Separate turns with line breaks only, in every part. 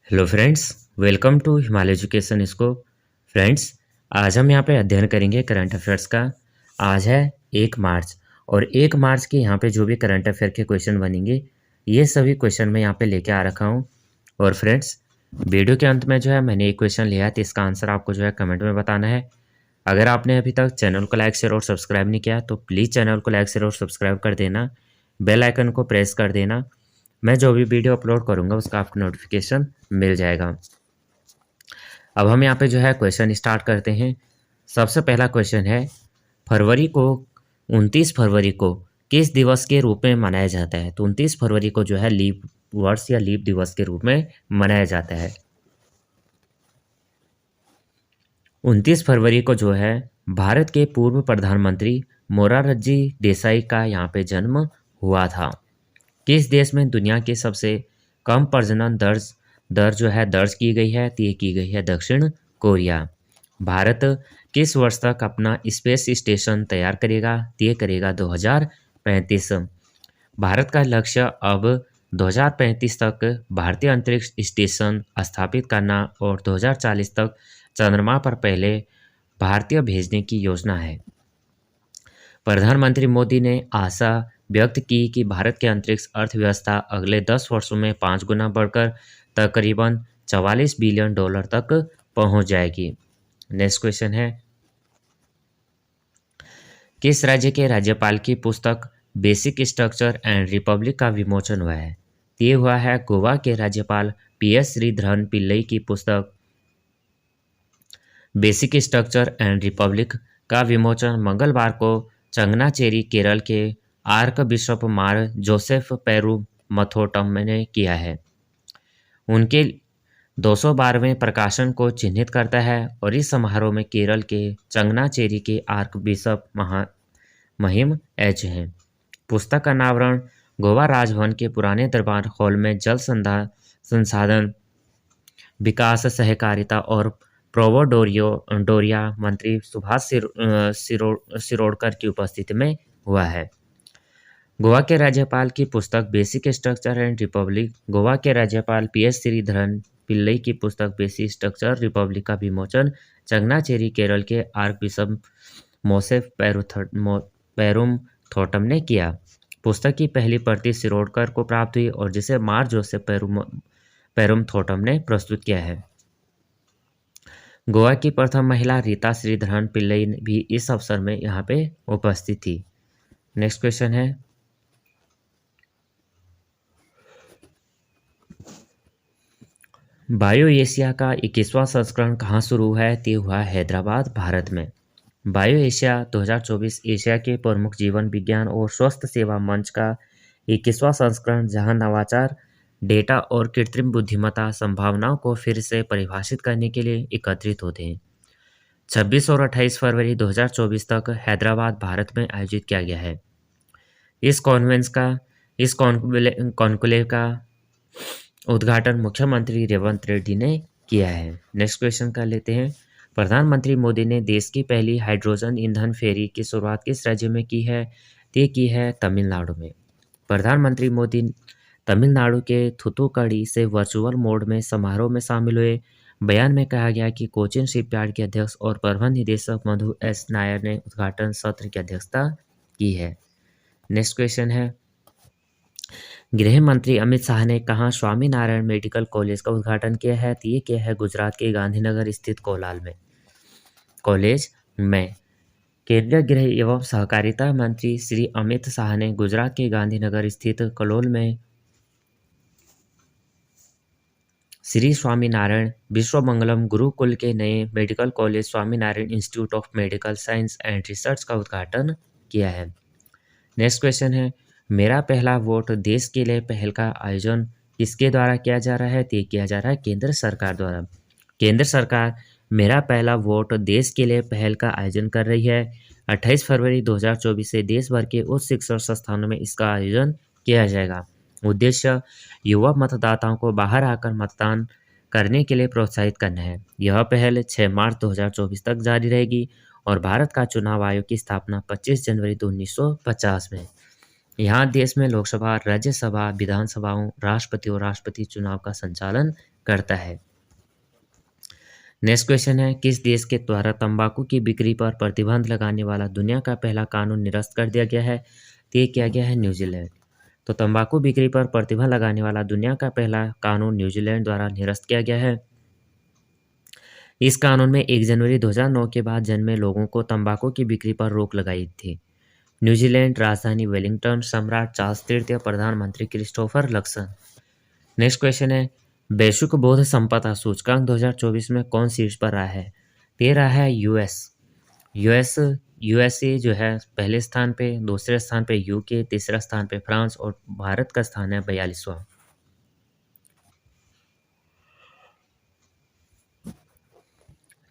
Hello friends, welcome to Himalaya education scope. Friends, आज हम यहाँ पे अध्ययन करेंगे करंट अफेयर्स का। आज है 1 मार्च और 1 मार्च के यहाँ पे जो भी करंट अफेयर के क्वेश्चन बनेंगे, ये सभी क्वेश्चन मैं यहाँ पे लेके आ रखा हूँ। और फ्रेंड्स, वीडियो के अंत में जो है मैंने एक क्वेश्चन लिया है, तो इसका आंसर आपको जो है कमेंट में बताना है। अगर आपने अभी तक चैनल को लाइक शेयर और सब्सक्राइब नहीं किया तो प्लीज़ चैनल को लाइक शेयर और सब्सक्राइब कर देना, बेल आइकन को प्रेस कर देना। मैं जो भी वीडियो अपलोड करूँगा उसका आपको नोटिफिकेशन मिल जाएगा। अब हम यहाँ पे जो है क्वेश्चन स्टार्ट करते हैं। सबसे पहला क्वेश्चन है, फरवरी को 29 फरवरी को किस दिवस के रूप में मनाया जाता है? तो 29 फरवरी को जो है लीप वर्ष या लीप दिवस के रूप में मनाया जाता है। 29 फरवरी को जो है भारत के पूर्व प्रधानमंत्री मोरारजी देसाई का यहाँ पे जन्म हुआ था। किस देश में दुनिया के सबसे कम प्रजनन दर जो है दर्ज की गई है? तो ये की गई है दक्षिण कोरिया। भारत किस वर्ष तक अपना स्पेस स्टेशन तैयार करेगा? तो ये करेगा 2035। भारत का लक्ष्य अब 2035 तक भारतीय अंतरिक्ष स्टेशन स्थापित करना और 2040 तक चंद्रमा पर पहले भारतीय भेजने की योजना है। प्रधानमंत्री मोदी ने आशा व्यक्त की कि भारत की अंतरिक्ष अर्थव्यवस्था अगले 10 वर्षों में 5 गुना बढ़कर तकरीबन 44 बिलियन डॉलर तक पहुंच जाएगी। नेक्स्ट क्वेश्चन है, किस राज्य के राज्यपाल की पुस्तक बेसिक स्ट्रक्चर एंड रिपब्लिक का विमोचन हुआ है? ये हुआ है गोवा के राज्यपाल PS श्रीधरन पिल्लई की पुस्तक बेसिक स्ट्रक्चर एंड रिपब्लिक का विमोचन मंगलवार को चंगनाचेरी केरल के आर्क बिशप मार जोसेफ पेरू मथोटम ने किया है। उनके 212वें प्रकाशन को चिन्हित करता है और इस समारोह में केरल के चंगनाचेरी के आर्क बिशप महिम एच हैं। पुस्तक का अनावरण गोवा राजभवन के पुराने दरबार हॉल में जल संसाधन विकास सहकारिता और डोरिया मंत्री सुभाष सिरोडकर की उपस्थिति में हुआ है। गोवा के राज्यपाल की पुस्तक basic structure and Republic, Goa के राज्यपाल PS श्रीधरन पिल्लई की पुस्तक बेसिक स्ट्रक्चर रिपब्लिक का विमोचन चंगनाचेरी केरल के आर्क बिशप मोसेफ पेरुम थोटम ने किया। पुस्तक की पहली प्रति सिरोडकर को प्राप्त हुई और जिसे मार जोसेफ पेरुम थोटम ने प्रस्तुत किया है। गोवा की प्रथम महिला रीता श्रीधरन पिल्लई भी इस अवसर में यहाँ पे उपस्थित थी। नेक्स्ट क्वेश्चन है, बायो एशिया का 21वां संस्करण कहाँ शुरू हुआ है? तो हुआ हैदराबाद, भारत में। बायो एशिया 2024 एशिया के प्रमुख जीवन विज्ञान और स्वास्थ्य सेवा मंच का 21वां संस्करण, जहां नवाचार, डेटा और कृत्रिम बुद्धिमत्ता संभावनाओं को फिर से परिभाषित करने के लिए एकत्रित होते हैं। 26 और 28 फरवरी 2024 तक हैदराबाद, भारत में आयोजित किया गया है। इस कॉन्क्लेव का उद्घाटन मुख्यमंत्री रेवंत रेड्डी ने किया है। नेक्स्ट क्वेश्चन कर लेते हैं, प्रधानमंत्री मोदी ने देश की पहली हाइड्रोजन ईंधन फेरी की शुरुआत किस राज्य में की है? ये की है तमिलनाडु में। प्रधानमंत्री मोदी तमिलनाडु के थूथुक्कुडी से वर्चुअल मोड में समारोह में शामिल हुए। बयान में कहा गया कि कोचिन शिपयार्ड के अध्यक्ष और प्रबंध निदेशक मधु S नायर ने उद्घाटन सत्र की अध्यक्षता की है। नेक्स्ट क्वेश्चन है, गृह मंत्री अमित शाह ने कहाँ स्वामीनारायण मेडिकल कॉलेज का उद्घाटन किया है? तो ये किया है गुजरात के गांधीनगर स्थित कोलाल में कॉलेज में। केंद्रीय गृह एवं सहकारिता मंत्री श्री अमित शाह ने गुजरात के गांधीनगर स्थित कलोल में श्री स्वामीनारायण विश्वमंगलम गुरुकुल के नए medical college Swaminarayan institute of medical science and research का उद्घाटन किया है। नेक्स्ट क्वेश्चन है, मेरा पहला वोट देश के लिए पहल का आयोजन किसके द्वारा किया जा रहा है? तो किया जा रहा है केंद्र सरकार द्वारा। केंद्र सरकार मेरा पहला वोट देश के लिए पहल का आयोजन कर रही है। 28 फरवरी 2024 से देश भर के उच्च शिक्षण संस्थानों में इसका आयोजन किया जाएगा। उद्देश्य युवा मतदाताओं को बाहर आकर मतदान करने के लिए प्रोत्साहित करना है। यह पहल 6 मार्च 2024 तक जारी रहेगी और भारत का चुनाव आयोग की स्थापना 25 जनवरी 1950 में। यहाँ देश में लोकसभा, राज्यसभा, विधानसभाओं, राष्ट्रपति और राष्ट्रपति चुनाव का संचालन करता है। नेक्स्ट क्वेश्चन है, किस देश के द्वारा तंबाकू की बिक्री पर प्रतिबंध लगाने वाला दुनिया का पहला कानून निरस्त कर दिया गया है? तो ये किया गया है न्यूजीलैंड। तो तंबाकू बिक्री पर प्रतिबंध लगाने वाला दुनिया का पहला कानून न्यूजीलैंड द्वारा निरस्त किया गया है। इस कानून में 1 जनवरी 2009 के बाद जन्मे लोगों को तंबाकू की बिक्री पर रोक लगाई थी। न्यूजीलैंड राजधानी वेलिंगटन, सम्राट चार्ल्स तृतीय, प्रधानमंत्री क्रिस्टोफर लक्सन। नेक्स्ट क्वेश्चन है, वैश्विक बौद्ध संपदा सूचकांक 2024 में कौन शीर्ष पर रहा है? ये रहा है यूएसए जो है पहले स्थान पे, दूसरे स्थान पे यूके, तीसरा स्थान पे फ्रांस और भारत का स्थान है 42वां।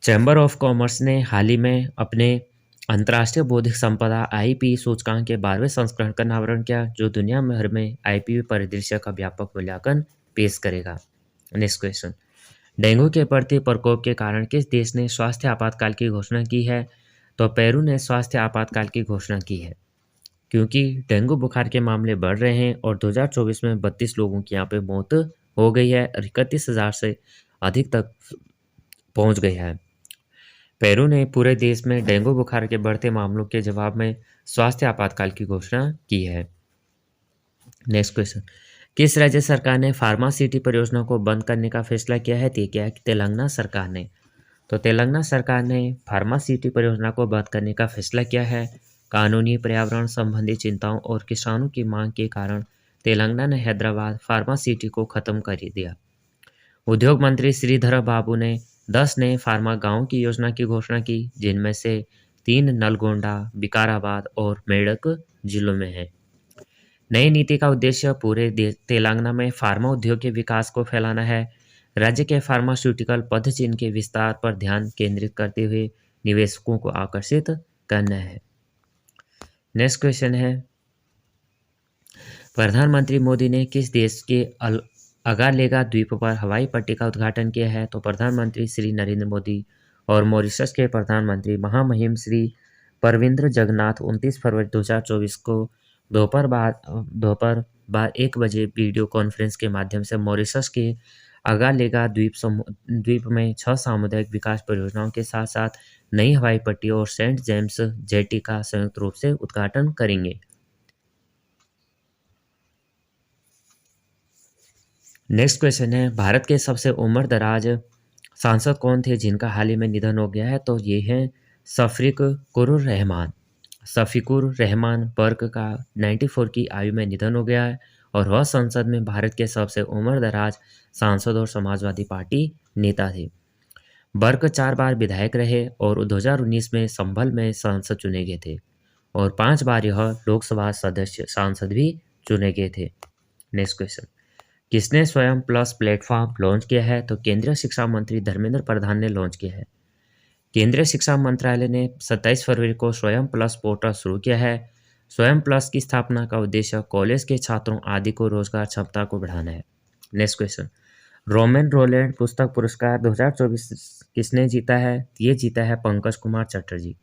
चैम्बर ऑफ कॉमर्स ने हाल ही में अपने अंतर्राष्ट्रीय बौद्धिक संपदा आईपी सूचकांक के 12वें संस्करण का अनावरण किया, जो दुनिया भर में आईपी परिदृश्य का व्यापक मूल्यांकन पेश करेगा। नेक्स्ट क्वेश्चन, डेंगू के बढ़ते प्रकोप के कारण किस देश ने स्वास्थ्य आपातकाल की घोषणा की है? तो पेरू ने स्वास्थ्य आपातकाल की घोषणा की है, क्योंकि डेंगू बुखार के मामले बढ़ रहे हैं और 2024 में 32 लोगों की यहाँ पे मौत हो गई है और 31,000 से अधिक तक पहुंच गई है। पेरू ने पूरे देश में डेंगू बुखार के बढ़ते मामलों के जवाब में स्वास्थ्य आपातकाल की घोषणा की है। नेक्स्ट क्वेश्चन, किस राज्य सरकार ने फार्मा सिटी परियोजना को बंद करने का फैसला किया है? तो क्या है तेलंगाना सरकार ने। तो तेलंगाना सरकार ने फार्मा सिटी परियोजना को बंद करने का फैसला किया है। कानूनी, पर्यावरण संबंधी चिंताओं और किसानों की मांग के कारण तेलंगाना ने हैदराबाद फार्मा सिटी को खत्म कर दिया। उद्योग मंत्री श्रीधर बाबू ने 10 नए फार्मा गांवों की योजना की घोषणा की, जिनमें से 3 नलगोंडा, विकाराबाद और मेडक जिलों में है। नई नीति का उद्देश्य पूरे तेलंगाना में फार्मा उद्योग के विकास को फैलाना है। राज्य के फार्मास्यूटिकल पदचिह्न के विस्तार पर ध्यान केंद्रित करते हुए निवेशकों को आकर्षित करना है। नेक्स्ट क्वेश्चन है, प्रधानमंत्री मोदी ने किस देश के अगालेगा द्वीप पर हवाई पट्टी का उद्घाटन किया है? तो प्रधानमंत्री श्री नरेंद्र मोदी और मॉरिशस के प्रधानमंत्री महामहिम श्री परविंद्र जगन्नाथ 29 फरवरी 2024 को दोपहर बाद 1 बजे वीडियो कॉन्फ्रेंस के माध्यम से मॉरिशस के अगालेगा द्वीप में 6 सामुदायिक विकास परियोजनाओं के साथ साथ नई हवाई पट्टी और सेंट जेम्स जेटी का संयुक्त रूप से उद्घाटन करेंगे। नेक्स्ट क्वेश्चन है, भारत के सबसे उम्र दराज सांसद कौन थे जिनका हाल ही में निधन हो गया है? तो ये हैं शफीकुर रहमान बर्क का 94 की आयु में निधन हो गया है और वह संसद में भारत के सबसे उम्र दराज सांसद और समाजवादी पार्टी नेता थे। बर्क 4 बार विधायक रहे और 2019 में संभल में सांसद चुने गए थे और 5 बार यह लोकसभा सांसद भी चुने गए थे। नेक्स्ट क्वेश्चन, किसने स्वयं प्लस प्लेटफॉर्म लॉन्च किया है? तो केंद्रीय शिक्षा मंत्री धर्मेंद्र प्रधान ने लॉन्च किया है। केंद्रीय शिक्षा मंत्रालय ने 27 फरवरी को स्वयं प्लस पोर्टल शुरू किया है। स्वयं प्लस की स्थापना का उद्देश्य कॉलेज के छात्रों आदि को रोजगार क्षमता को बढ़ाना है। नेक्स्ट क्वेश्चन, रोमन रोलैंड पुस्तक पुरस्कार 2024 किसने जीता है? ये जीता है पंकज कुमार चटर्जी।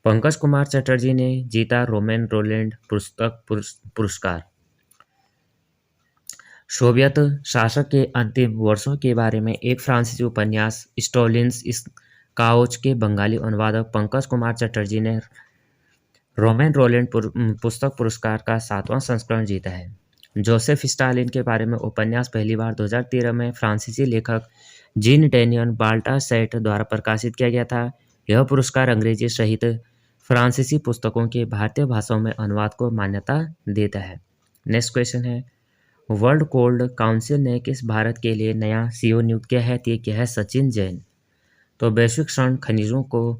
पंकज कुमार चटर्जी ने जीता रोमन रोलैंड पुस्तक पुरस्कार। सोवियत शासक के अंतिम वर्षों के बारे में एक फ्रांसीसी उपन्यास स्टॉलिन्स काउच के बंगाली अनुवादक पंकज कुमार चटर्जी ने रोमन रोलैंड पुस्तक पुरस्कार का 7वां संस्करण जीता है। जोसेफ स्टालिन के बारे में उपन्यास पहली बार 2013 में फ्रांसीसी लेखक जीन डेनियल बाल्टासैट द्वारा प्रकाशित किया गया था। यह पुरस्कार अंग्रेजी सहित फ्रांसीसी पुस्तकों के भारतीय भाषाओं में अनुवाद को मान्यता देता है। नेक्स्ट क्वेश्चन है, वर्ल्ड गोल्ड काउंसिल ने किस भारत के लिए नया सीईओ नियुक्त किया है? ये क्या है? सचिन जैन। तो वैश्विक स्वर्ण खनिजों को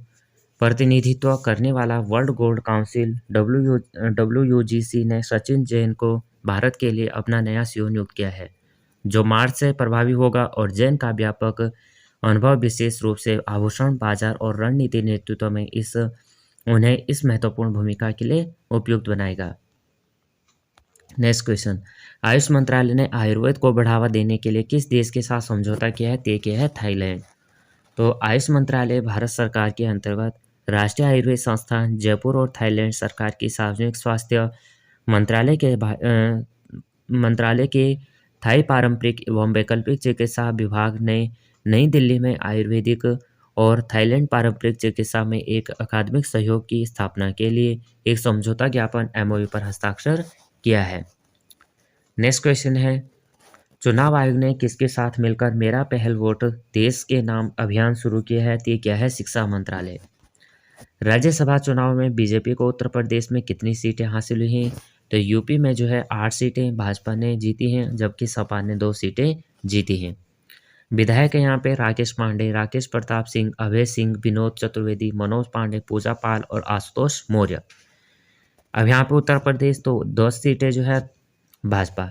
प्रतिनिधित्व करने वाला वर्ल्ड गोल्ड काउंसिल WUGC ने सचिन जैन को भारत के लिए अपना नया सीईओ नियुक्त किया है, जो मार्च से प्रभावी होगा और जैन का व्यापक अनुभव विशेष रूप से आभूषण बाजार और रणनीति नेतृत्व में उन्हें इस महत्वपूर्ण भूमिका के लिए उपयुक्त बनाएगा। नेक्स्ट क्वेश्चन, आयुष मंत्रालय ने आयुर्वेद को बढ़ावा देने के लिए किस देश के साथ समझौता किया है? ये क्या है? थाईलैंड। तो आयुष मंत्रालय भारत सरकार के अंतर्गत राष्ट्रीय आयुर्वेद संस्थान जयपुर और थाईलैंड सरकार की सार्वजनिक स्वास्थ्य मंत्रालय के थाई पारंपरिक एवं वैकल्पिक चिकित्सा विभाग ने नई दिल्ली में आयुर्वेदिक और थाईलैंड पारंपरिक चिकित्सा में एक अकादमिक सहयोग की स्थापना के लिए एक समझौता ज्ञापन एमओयू पर हस्ताक्षर किया है। नेक्स्ट क्वेश्चन है, चुनाव आयोग ने किसके साथ मिलकर मेरा पहल वोट देश के नाम अभियान शुरू किया है? तो ये क्या है? शिक्षा मंत्रालय। राज्यसभा चुनाव में बीजेपी को उत्तर प्रदेश में कितनी सीटें हासिल हुई हैं? तो यूपी में जो है 8 सीटें भाजपा ने जीती हैं, जबकि सपा ने 2 सीटें जीती हैं। विधायक है यहाँ पे राकेश पांडे, राकेश प्रताप सिंह, अभय सिंह, विनोद चतुर्वेदी, मनोज पांडे, पूजा पाल और आशुतोष मौर्य। अब यहाँ पे उत्तर प्रदेश तो 10 सीटें जो है भाजपा,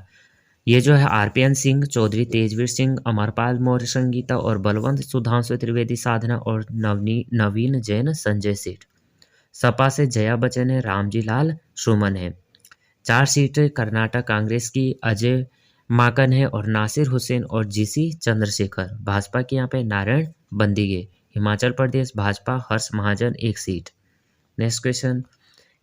ये जो है आरपीएन सिंह, चौधरी तेजवीर सिंह, अमरपाल मौर्य संगीता और बलवंत सुधांशु त्रिवेदी साधना और नवीन जैन संजय सेठ। सपा से जया बच्चन है, रामजी लाल सुमन है। 4 सीटें कर्नाटक कांग्रेस की अजय माकन है और नासिर हुसैन और जीसी चंद्रशेखर। भाजपा की यहाँ पे नारायण बंदिगे। हिमाचल प्रदेश भाजपा हर्ष महाजन 1 सीट। नेक्स्ट क्वेश्चन,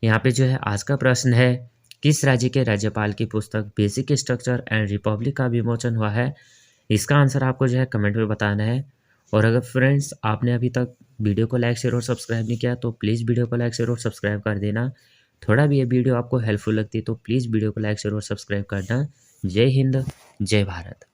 यहाँ पे जो है आज का प्रश्न है, किस राज्य के राज्यपाल की पुस्तक बेसिक स्ट्रक्चर एंड रिपब्लिक का विमोचन हुआ है? इसका आंसर आपको जो है कमेंट में बताना है। और अगर फ्रेंड्स आपने अभी तक वीडियो को लाइक शेयर और सब्सक्राइब नहीं किया तो प्लीज़ वीडियो को लाइक शेयर और सब्सक्राइब कर देना। थोड़ा भी ये वीडियो आपको हेल्पफुल लगती है तो प्लीज़ वीडियो को लाइक शेयर और सब्सक्राइब करना। जय हिंद, जय भारत।